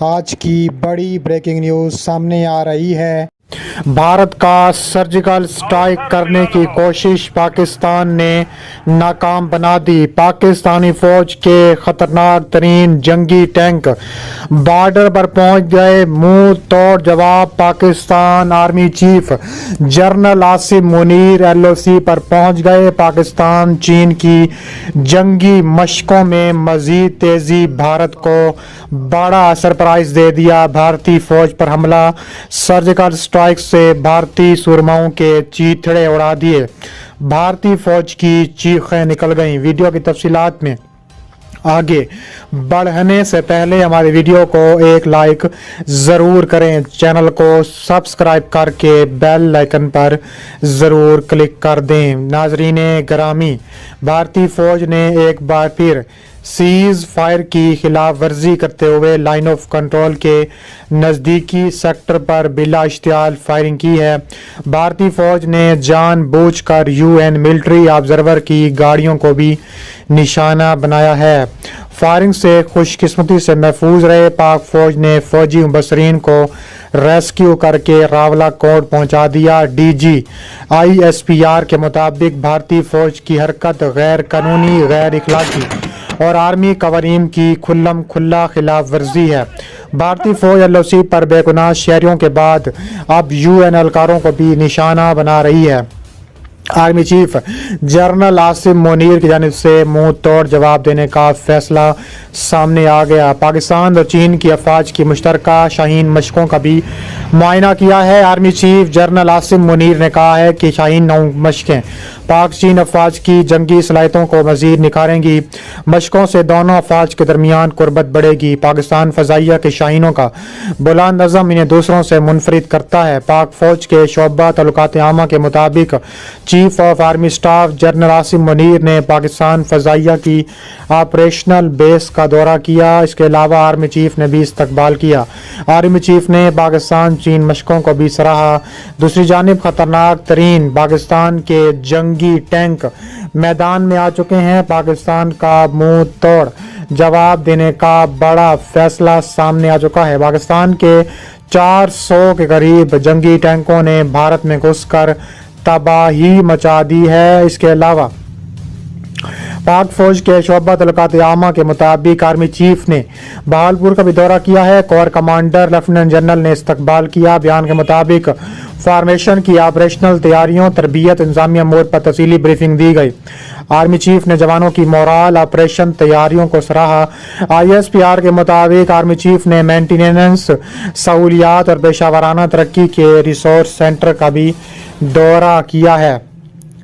आज की बड़ी ब्रेकिंग न्यूज़ सामने आ रही है। भारत का सर्जिकल स्ट्राइक करने की कोशिश पाकिस्तान ने नाकाम बना दी। पाकिस्तानी फौज के खतरनाक तरीन जंगी टैंक बॉर्डर पर पहुंच गए। मुंह तोड़ जवाब Pakistan army chief general Asim Munir LOC पर पहुंच गए। पाकिस्तान चीन की जंगी मशकों में मजीद तेजी, भारत को बड़ा सरप्राइज दे दिया। भारतीय फौज पर हमला, सर्जिकल स्ट्राइक से भारतीय सूरमाओं के चीथड़े उड़ा दिए। भारतीय फौज की चीखें निकल गईं। वीडियो की तफसीलात में आगे बढ़ने से पहले हमारे वीडियो को एक लाइक ज़रूर करें, चैनल को सब्सक्राइब करके बेल आइकन पर ज़रूर क्लिक कर दें। नाजरीन गिरामी, भारतीय फौज ने एक बार फिर सीज फायर की खिलाफ वर्जी करते हुए लाइन ऑफ कंट्रोल के नज़दीकी सेक्टर पर बिला इश्तियाल फायरिंग की है। भारतीय फौज ने जानबूझकर UN मिलिट्री ऑब्जर्वर की गाड़ियों को भी निशाना बनाया है। फायरिंग से खुशकिस्मती से महफूज रहे पाक फौज ने फौजी मुबसरीन को रेस्क्यू करके रावला कोट पहुंचा दिया। DG ISPR के मुताबिक भारतीय फौज की हरकत गैर कानूनी, गैर इखलाकी और आर्मी कवानीन की खुल्लम खुल्ला खिलाफ वर्जी है। भारतीय फौज LOC पर बेगुनाह शहरियों के बाद अब UN एहलकारों को भी निशाना बना रही है। Army chief general Asim Munir की जानिब से मुंह तोड़ जवाब देने का फैसला सामने आ गया। पाकिस्तान और चीन की अफवाज की मुश्तरका शाहीन मशकों का भी मुआयना किया है। Army chief general Asim Munir ने कहा है कि शाहीन 9 मशकें पाक चीन अफवाज की जंगी सलाहियतों को मजीद निखारेंगी। मशकों से दोनों अफवाज के दरमियान कुर्बत बढ़ेगी। पाकिस्तान फजाइया के शाहीनों का बुलंद नज़म इन्हें दूसरों से मुनफरिद करता है। पाक फौज के शोबा तल्लुकात आमा के मुताबिक chief of army staff general Asim Munir ने पाकिस्तान फजाइया की ऑपरेशनल बेस का दौरा किया। इसके अलावा आर्मी चीफ ने भी इस्तकबाल किया। आर्मी चीफ ने पाकिस्तान चीन मशकों को भी सराहा। दूसरी जानिब खतरनाक तरीन पाकिस्तान के जंगी टैंक मैदान में आ चुके हैं। पाकिस्तान का मुंह तोड़ जवाब देने का बड़ा फैसला सामने आ चुका है। पाकिस्तान के 400 के करीब जंगी टैंकों ने भारत में घुसकर तबाही मचा दी है। इसके अलावा पाक फौज के शोबा तल्लुकात आमा के मुताबिक आर्मी चीफ ने बहावलपुर का भी दौरा किया है। कोर कमांडर लेफ्टिनेंट जनरल ने इस्तकबाल किया। बयान के मुताबिक फॉर्मेशन की ऑपरेशनल तैयारियों, तरबियत, इंतजामिया मोड पर तफसीली ब्रीफिंग दी गई। आर्मी चीफ ने जवानों की मोराल ऑपरेशन तैयारियों को सराहा। ISPR के मुताबिक आर्मी चीफ ने मेंटेनेंस, सहूलियात और पेशावराना तरक्की के रिसोर्स सेंटर का भी दौरा किया है।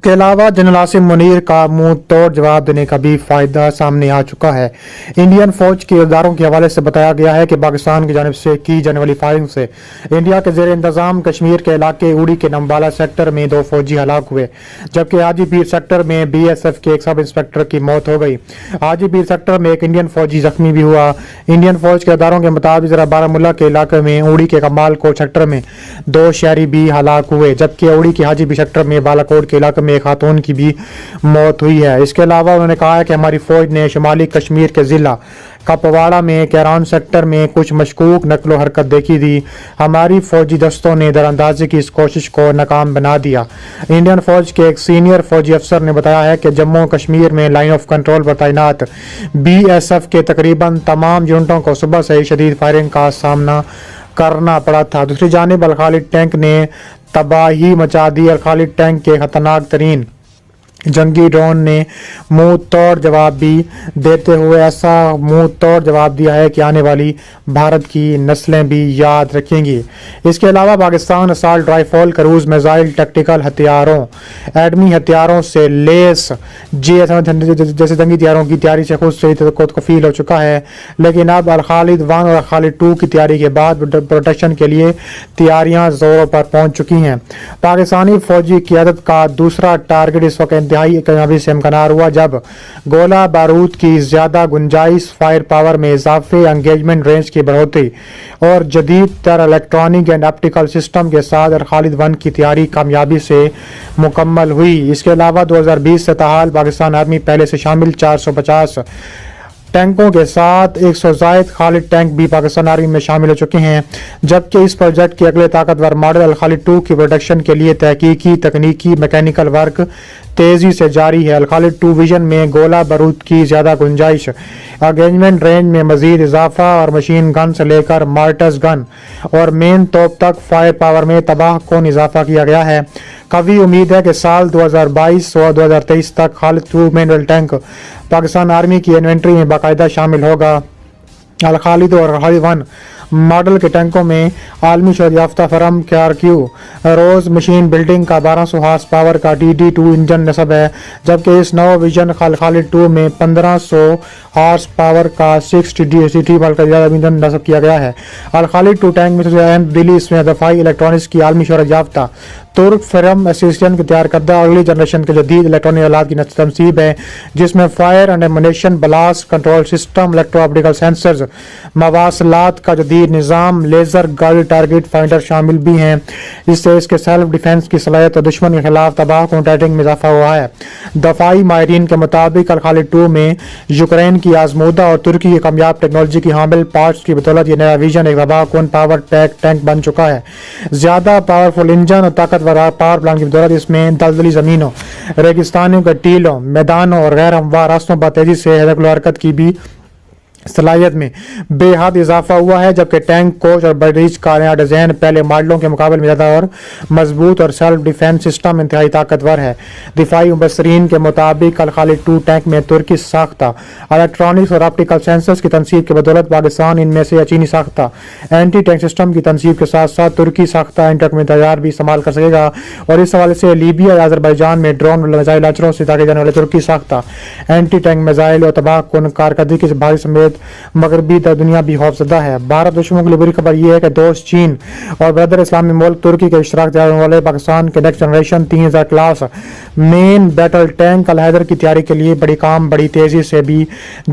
के अलावा जनरल आसिम मुनीर का मुंह तोड़ जवाब देने का भी फायदा सामने आ चुका है। इंडियन फौज के इदारों के हवाले से बताया गया है कि पाकिस्तान की जानिब से की जाने वाली फायरिंग से इंडिया के जेर इंतजाम कश्मीर के इलाके उड़ी के नंबाला सेक्टर में 2 फौजी हलाक हुए, जबकि हाजीपीर सेक्टर में BSF के एक सब इंस्पेक्टर की मौत हो गई। हाजीपीर सेक्टर में एक इंडियन फौजी जख्मी भी हुआ। इंडियन फौज के इदारों के मुताबिक जरा बारामूला के इलाके में उड़ी के कमाल कोट सेक्टर में 2 शहरी भी हलाक हुए, जबकि उड़ी के हाजीपीर सेक्टर में बालाकोट के इलाके में एक खातून की भी मौत हुई है। इसके अलावा उन्होंने कहा है कि हमारी फौज ने शुमाली कश्मीर के जिला कपवाड़ा में कैरान सेक्टर में कुछ मशकूक नकलो हरकत देखी थी। हमारी फौजी दस्तों ने दरअंदाजी की इस कोशिश को नाकाम बना दिया। इंडियन फौज के एक सीनियर फौजी अफसर ने बताया है कि जम्मू कश्मीर में लाइन ऑफ कंट्रोल पर तैनात BSF के तकरीबन तमाम यूनिटों को सुबह से ही शदीद फायरिंग का सामना करना पड़ा था। दूसरी जानिब अल खालिद टैंक ने तबाही मचा दी। अल खालिद टैंक के खतरनाक तरीन जंगी ड्रोन ने मुंह तोड़ जवाब भी देते हुए ऐसा मुंह तोड़ जवाब दिया है कि आने वाली भारत की नस्लें भी याद रखेंगी। इसके अलावा Pakistan assault rifle, cruise missile, tactical हथियारों, एडमी हथियारों से लेस जैसे जंगी हथियारों की तैयारी से खुद से कफील हो चुका है। लेकिन अब अल खालिद 1 और अल खालिद 2 की तैयारी के बाद प्रोटेक्शन के लिए तैयारियां जोरों पर पहुंच चुकी हैं। पाकिस्तानी फौजी क़यादत का दूसरा टारगेट इस वक्त इंतहाई कामयाबी से इम्कनार हुआ जब गोला बारूद की ज्यादा गुंजाइश, फायर पावर में इजाफे, एंगेजमेंट रेंज की बढ़ोतरी और जदीद तर इलेक्ट्रॉनिक एंड ऑप्टिकल सिस्टम के साथ अल खालिद 1 की तैयारी कामयाबी से मुकम्मल हुई। इसके अलावा 2020 से ताहाल पाकिस्तान आर्मी पहले से शामिल 450 ٹینکوں کے ساتھ 100 زائد خالد ٹینک بھی پاکستان آرمی میں شامل ہو چکے ہیں، جبکہ اس پروجیکٹ کے اگلے طاقتور ماڈل الخالد 2 کی پروڈکشن کے لیے تحقیقی، تکنیکی، میکینیکل ورک تیزی سے جاری ہے۔ الخالد 2 ویژن میں گولہ بارود کی زیادہ گنجائش، انگیجمنٹ رینج میں مزید اضافہ اور مشین گن سے لے کر مارٹرز گن اور مین توپ تک فائر پاور میں تباہ کن اضافہ کیا گیا ہے۔ قوی امید ہے کہ سال 2022 اور 2023 تک خالد 2 مینول ٹینک پاکستان آرمی کی انوینٹری میں باقاعدہ شامل ہوگا۔ الخالد اور الخالد 1 ماڈل کے ٹینکوں میں عالمی شہرت یافتہ فرم KRQ روز مشین بلڈنگ کا 1200 ہارس پاور کا DD2 انجن نصب ہے، جبکہ اس نو ویژن خالد 2 میں 1500 ہارس پاور کا 6 مال کا زیادہ انجن نصب کیا گیا ہے۔ الخالد 2 ٹینک میں سب سے اہم تبدیلی اس میں دفاعی الیکٹرانکس کی عالمی شہرت یافتہ ترک فرم ایسوسیشن کے تیار کردہ اگلی جنریشن کے جدید الیکٹرانک آلات کی تنصیب ہے، جس میں fire and ammunition, blast control system, electro optical censors, مواصلات کا جدید نظام، لیزر گائیڈ ٹارگٹ فائنڈر شامل بھی ہیں۔ اس سے اس کے سیلف ڈیفنس کی صلاحیت اور دشمن کے خلاف تباہ کن ٹارگیٹنگ میں اضافہ ہوا ہے۔ دفاعی ماہرین کے مطابق الخالد 2 میں یوکرین کی آزمودہ اور ترکی کی کامیاب ٹیکنالوجی کی حامل پارٹس کی بدولت یہ نیا ویژن ایک تباہ کن پاور پیک ٹینک بن چکا ہے۔ زیادہ پاورفل انجن اور طاقتور پاور پلانٹ کی بدولت اس میں دلدلی زمینوں، ریگستانوں کے ٹیلوں، میدانوں اور غیر ہموار راستوں پر تیزی سے حرکت کی بھی صلاحیت میں بے حد اضافہ ہوا ہے، جبکہ ٹینک، کوچ اور بریج کا نیا ڈیزائن پہلے ماڈلوں کے مقابلے میں زیادہ اور مضبوط اور سیلف ڈیفنس سسٹم انتہائی طاقتور ہے۔ دفاعی مبصرین کے مطابق الخالد 2 ٹینک میں ترکی ساختہ الیکٹرانکس اور آپٹیکل سینسرز کی تنصیب کی بدولت پاکستان ان میں سے چینی ساختہ اینٹی ٹینک سسٹم کی تنصیب کے ساتھ ساتھ ترکی ساختہ اینٹی ٹینک تیار بھی استعمال کر سکے گا، اور اس حوالے سے لیبیا یا آذربائیجان میں ڈرون اور میزائل لانچروں سے داغے جانے والے ترکی ساختہ اینٹی ٹینک میزائل اور تباہ کن کارکردگی کے بھاری سمیت مغربی دنیا بھی خوفزدہ ہے۔ بھارت دشمنوں کے لیے بری خبر یہ ہے کہ دوست چین اور برادر اسلامی ملک ترکی کے اشتراک تیار ہونے والے پاکستان کے نیکسٹ جنریشن 3000 کلاس مین بیٹل ٹینک الحیدر کی تیاری کے لیے بڑی تیزی سے بھی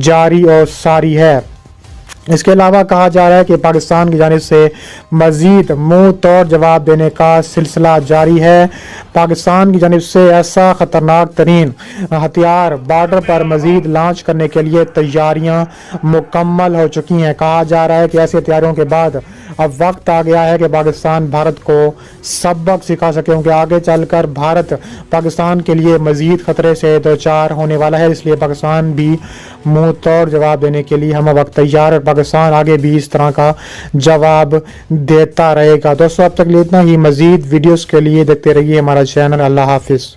جاری اور ساری ہے۔ اس کے علاوہ کہا جا رہا ہے کہ پاکستان کی جانب سے مزید منہ توڑ جواب دینے کا سلسلہ جاری ہے۔ پاکستان کی جانب سے ایسا خطرناک ترین ہتھیار بارڈر پر مزید لانچ کرنے کے لیے تیاریاں مکمل ہو چکی ہیں۔ کہا جا رہا ہے کہ ایسے تیاریوں کے بعد اب وقت آ گیا ہے کہ پاکستان بھارت کو سبق سکھا سکے، کیونکہ آگے چل کر بھارت پاکستان کے لیے مزید خطرے سے دوچار ہونے والا ہے۔ اس لیے پاکستان بھی منہ توڑ جواب دینے کے لیے ہم وقت تیار ہے، پاکستان آگے بھی اس طرح کا جواب دیتا رہے گا۔ دوستو اب تک اتنا ہی، مزید ویڈیوز کے لیے دیکھتے رہیے ہمارا چینل۔ اللہ حافظ۔